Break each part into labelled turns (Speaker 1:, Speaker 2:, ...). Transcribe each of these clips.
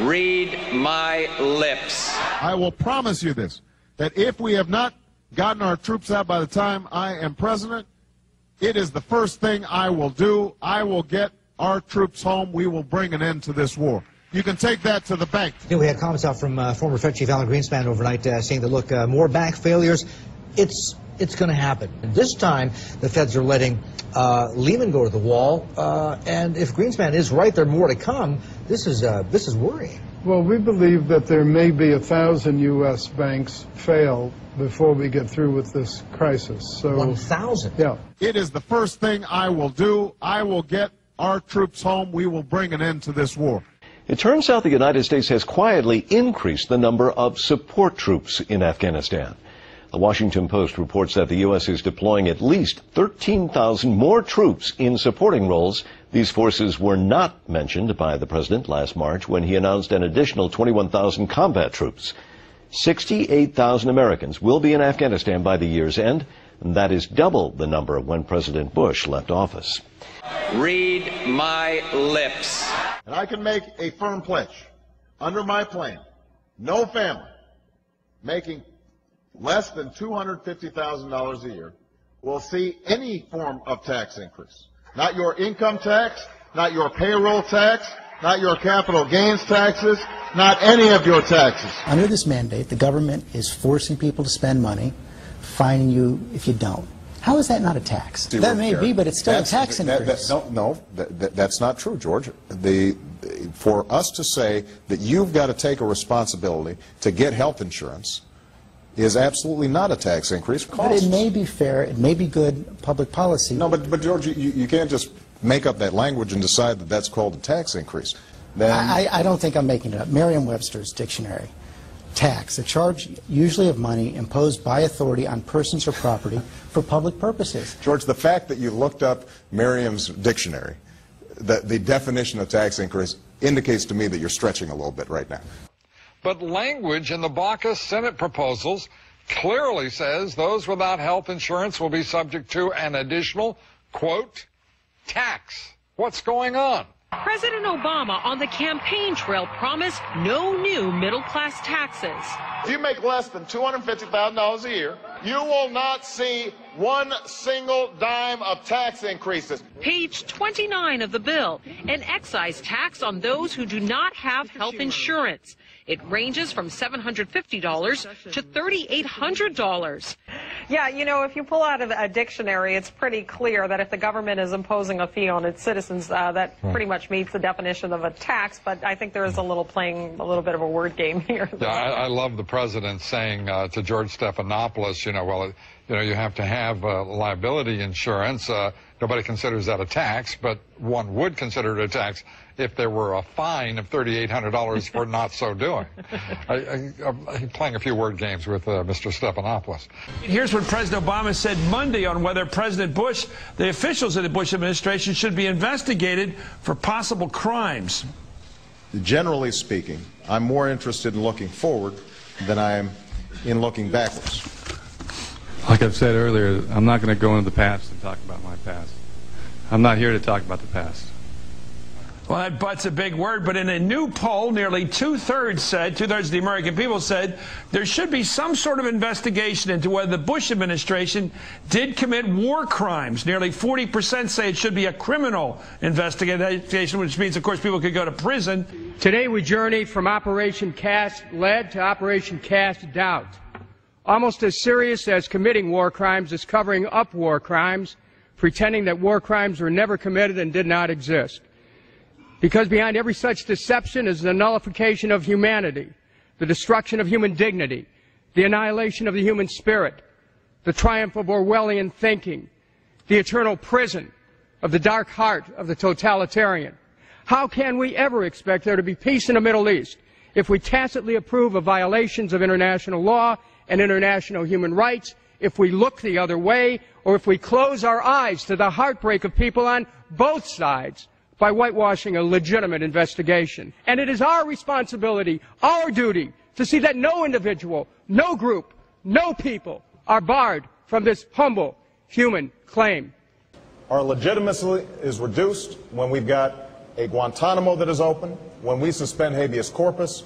Speaker 1: Read my lips.
Speaker 2: I will promise you this, that if we have not gotten our troops out by the time I am president, it is the first thing I will do. I will get our troops home. We will bring an end to this war. You can take that to the bank.
Speaker 3: You know, we had comments out from former Fed Chief Alan Greenspan overnight saying that, look, more bank failures, it's going to happen. And this time, the Feds are letting Lehman go to the wall. And if Greenspan is right, there are more to come. This is worrying.
Speaker 4: Well, we believe that there may be 1,000 U.S. banks fail before we get through with this crisis. So
Speaker 3: 1,000?
Speaker 4: Yeah.
Speaker 2: It is the first thing I will do. I will get our troops home. We will bring an end to this war.
Speaker 5: It turns out the United States has quietly increased the number of support troops in Afghanistan. The Washington Post reports that the U.S. is deploying at least 13,000 more troops in supporting roles. These forces were not mentioned by the president last March when he announced an additional 21,000 combat troops. 68,000 Americans will be in Afghanistan by the year's end, and that is double the number when President Bush left office.
Speaker 1: Read my lips.
Speaker 2: And I can make a firm pledge. Under my plan, no family making less than $250,000 a year will see any form of tax increase. Not your income tax, not your payroll tax, not your capital gains taxes, not any of your taxes.
Speaker 6: Under this mandate, the government is forcing people to spend money, fining you if you don't. How is that not a tax? That may be, but it's still a tax increase.
Speaker 7: That's not true, George. For us to say that you've got to take a responsibility to get health insurance is absolutely not a tax increase.
Speaker 6: But it may be fair, it may be good public policy.
Speaker 7: No, but George, you can't just make up that language and decide that that's called a tax increase. Then
Speaker 6: I don't think I'm making it up. Merriam-Webster's dictionary. Tax, a charge usually of money imposed by authority on persons or property for public purposes.
Speaker 7: George, the fact that you looked up Merriam's dictionary, the definition of tax increase, indicates to me that you're stretching a little bit right now.
Speaker 8: But language in the Baucus Senate proposals clearly says those without health insurance will be subject to an additional, quote, tax. What's going on?
Speaker 9: President Obama on the campaign trail promised no new middle-class taxes.
Speaker 2: If you make less than $250,000 a year, you will not see one single dime of tax increases.
Speaker 9: Page 29 of the bill, an excise tax on those who do not have health insurance. It ranges from $750 to $3,800.
Speaker 10: Yeah, you know, if you pull out a dictionary, it's pretty clear that if the government is imposing a fee on its citizens, that pretty much meets the definition of a tax. But I think there is playing a little bit of a word game here.
Speaker 8: Yeah, I love the president saying to George Stephanopoulos, you have to have liability insurance. Nobody considers that a tax, but one would consider it a tax if there were a fine of $3,800 for not so doing. I'm playing a few word games with Mr. Stephanopoulos.
Speaker 11: Here's what President Obama said Monday on whether President Bush, the officials of the Bush administration, should be investigated for possible crimes.
Speaker 7: Generally speaking, I'm more interested in looking forward than I am in looking backwards.
Speaker 12: Like I've said earlier, I'm not going to go into the past and talk about my past. I'm not here to talk about the past.
Speaker 11: Well, that but's a big word, but in a new poll, nearly two-thirds of the American people said there should be some sort of investigation into whether the Bush administration did commit war crimes. Nearly 40% say it should be a criminal investigation, which means, of course, people could go to prison.
Speaker 13: Today we journey from Operation Cast Lead to Operation Cast Doubt. Almost as serious as committing war crimes is covering up war crimes, pretending that war crimes were never committed and did not exist. Because behind every such deception is the nullification of humanity, the destruction of human dignity, the annihilation of the human spirit, the triumph of Orwellian thinking, the eternal prison of the dark heart of the totalitarian. How can we ever expect there to be peace in the Middle East if we tacitly approve of violations of international law and international human rights, if we look the other way, or if we close our eyes to the heartbreak of people on both sides by whitewashing a legitimate investigation? And it is our responsibility, our duty, to see that no individual, no group, no people are barred from this humble human claim.
Speaker 7: Our legitimacy is reduced when we've got a Guantanamo that is open, when we suspend habeas corpus,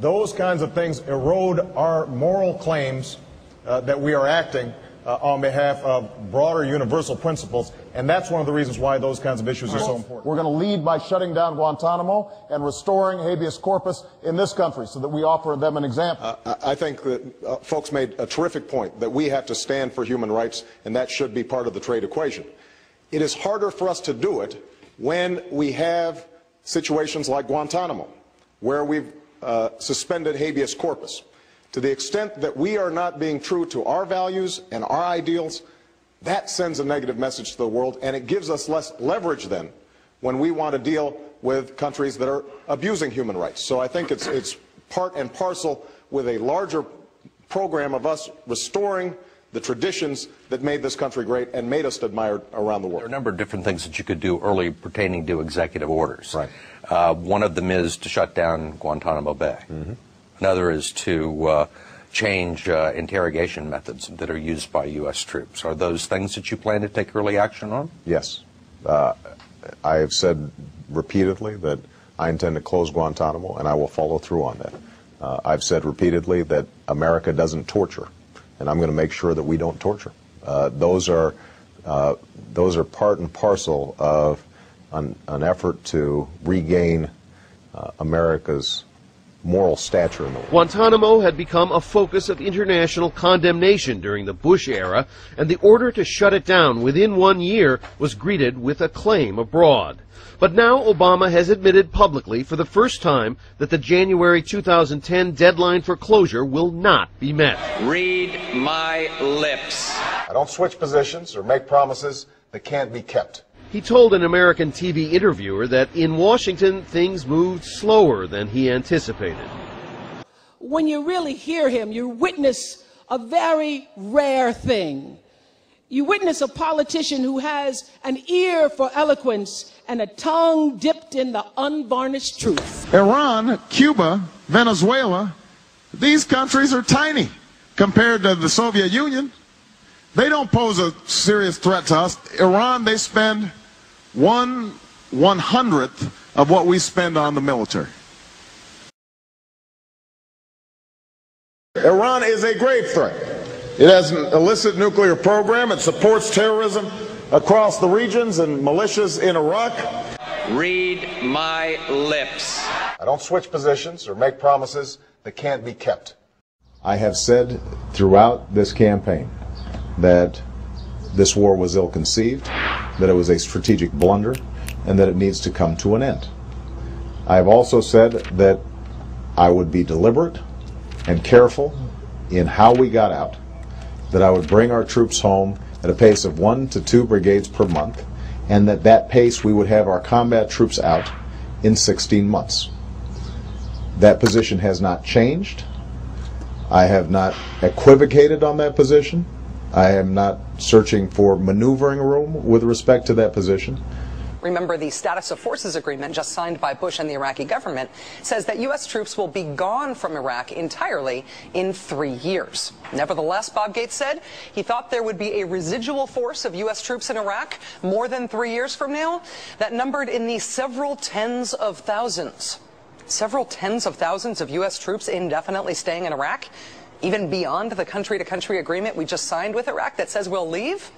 Speaker 7: those kinds of things erode our moral claims that we are acting on behalf of broader universal principles, and that's one of the reasons why those kinds of issues are so important. We're going to lead by shutting down Guantanamo and restoring habeas corpus in this country so that we offer them an example. I think that folks made a terrific point that we have to stand for human rights, and that should be part of the trade equation. It is harder for us to do it when we have situations like Guantanamo, where we've suspended habeas corpus. To the extent that we are not being true to our values and our ideals, that sends a negative message to the world, and it gives us less leverage then when we want to deal with countries that are abusing human rights. So I think it's part and parcel with a larger program of us restoring the traditions that made this country great and made us admired around the world.
Speaker 14: There are a number of different things that you could do early pertaining to executive orders.
Speaker 7: Right.
Speaker 14: One of them is to shut down Guantanamo Bay.
Speaker 7: Mm-hmm.
Speaker 14: Another is to change interrogation methods that are used by U.S. troops. Are those things that you plan to take early action on?
Speaker 7: Yes. I have said repeatedly that I intend to close Guantanamo, and I will follow through on that. I've said repeatedly that America doesn't torture, and I'm going to make sure that we don't torture. Those are part and parcel of an effort to regain America's moral stature in the world.
Speaker 15: Guantanamo had become a focus of international condemnation during the Bush era, and the order to shut it down within 1 year was greeted with acclaim abroad. But now Obama has admitted publicly for the first time that the January 2010 deadline for closure will not be met.
Speaker 1: Read my lips.
Speaker 7: I don't switch positions or make promises that can't be kept.
Speaker 15: He told an American TV interviewer that in Washington things moved slower than he anticipated.
Speaker 16: When you really hear him, you witness a very rare thing. You witness a politician who has an ear for eloquence and a tongue dipped in the unvarnished truth.
Speaker 2: Iran, Cuba, Venezuela, these countries are tiny compared to the Soviet Union. They don't pose a serious threat to us. Iran, they spend 1/100th of what we spend on the military. Iran is a grave threat. It has an illicit nuclear program. It supports terrorism across the regions and militias in Iraq.
Speaker 1: Read my lips.
Speaker 7: I don't switch positions or make promises that can't be kept. I have said throughout this campaign that this war was ill-conceived, that it was a strategic blunder, and that it needs to come to an end. I have also said that I would be deliberate and careful in how we got out, that I would bring our troops home at a pace of 1 to 2 brigades per month, and that pace we would have our combat troops out in 16 months. That position has not changed. I have not equivocated on that position. I am not searching for maneuvering room with respect to that position.
Speaker 17: Remember, the Status of Forces Agreement just signed by Bush and the Iraqi government says that U.S. troops will be gone from Iraq entirely in 3 years. Nevertheless, Bob Gates said he thought there would be a residual force of U.S. troops in Iraq more than 3 years from now that numbered in the several tens of thousands. Several tens of thousands of U.S. troops indefinitely staying in Iraq, even beyond the country-to-country agreement we just signed with Iraq that says we'll leave?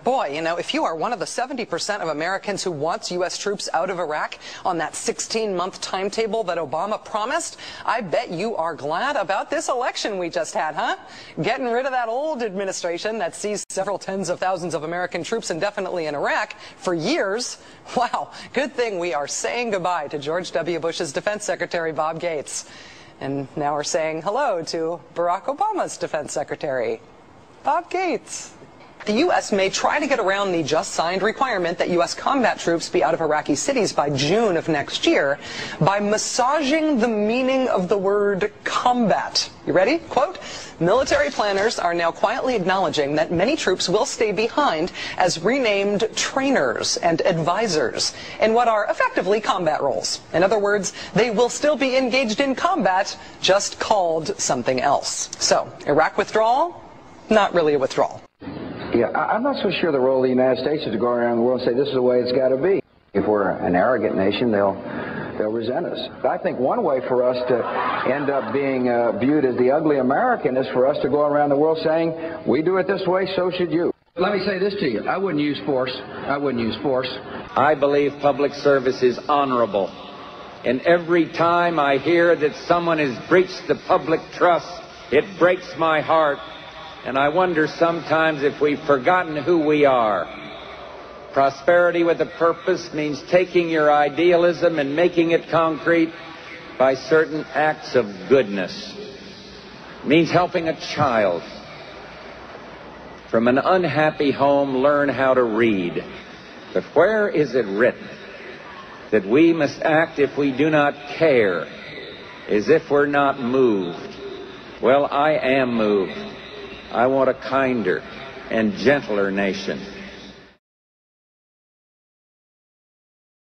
Speaker 17: Boy, you know, if you are one of the 70% of Americans who wants U.S. troops out of Iraq on that 16-month timetable that Obama promised, I bet you are glad about this election we just had, huh? Getting rid of that old administration that sees several tens of thousands of American troops indefinitely in Iraq for years. Wow, good thing we are saying goodbye to George W. Bush's Defense Secretary, Bob Gates. And now we're saying hello to Barack Obama's Defense Secretary, Bob Gates. The U.S. may try to get around the just signed requirement that U.S. combat troops be out of Iraqi cities by June of next year by massaging the meaning of the word combat. You ready? Quote, military planners are now quietly acknowledging that many troops will stay behind as renamed trainers and advisors in what are effectively combat roles. In other words, they will still be engaged in combat, just called something else. So, Iraq withdrawal? Not really a withdrawal.
Speaker 18: Yeah, I'm not so sure the role of the United States is to go around the world and say this is the way it's got to be. If we're an arrogant nation, they'll resent us. I think one way for us to end up being viewed as the ugly American is for us to go around the world saying, we do it this way, so should you. Let me say this to you. I wouldn't use force. I wouldn't use force.
Speaker 1: I believe public service is honorable. And every time I hear that someone has breached the public trust, it breaks my heart. And I wonder sometimes if we've forgotten who we are. Prosperity with a purpose means taking your idealism and making it concrete by certain acts of goodness. It means helping a child from an unhappy home learn how to read. But where is it written that we must act if we do not care, as if we're not moved? Well, I am moved. I want a kinder and gentler nation.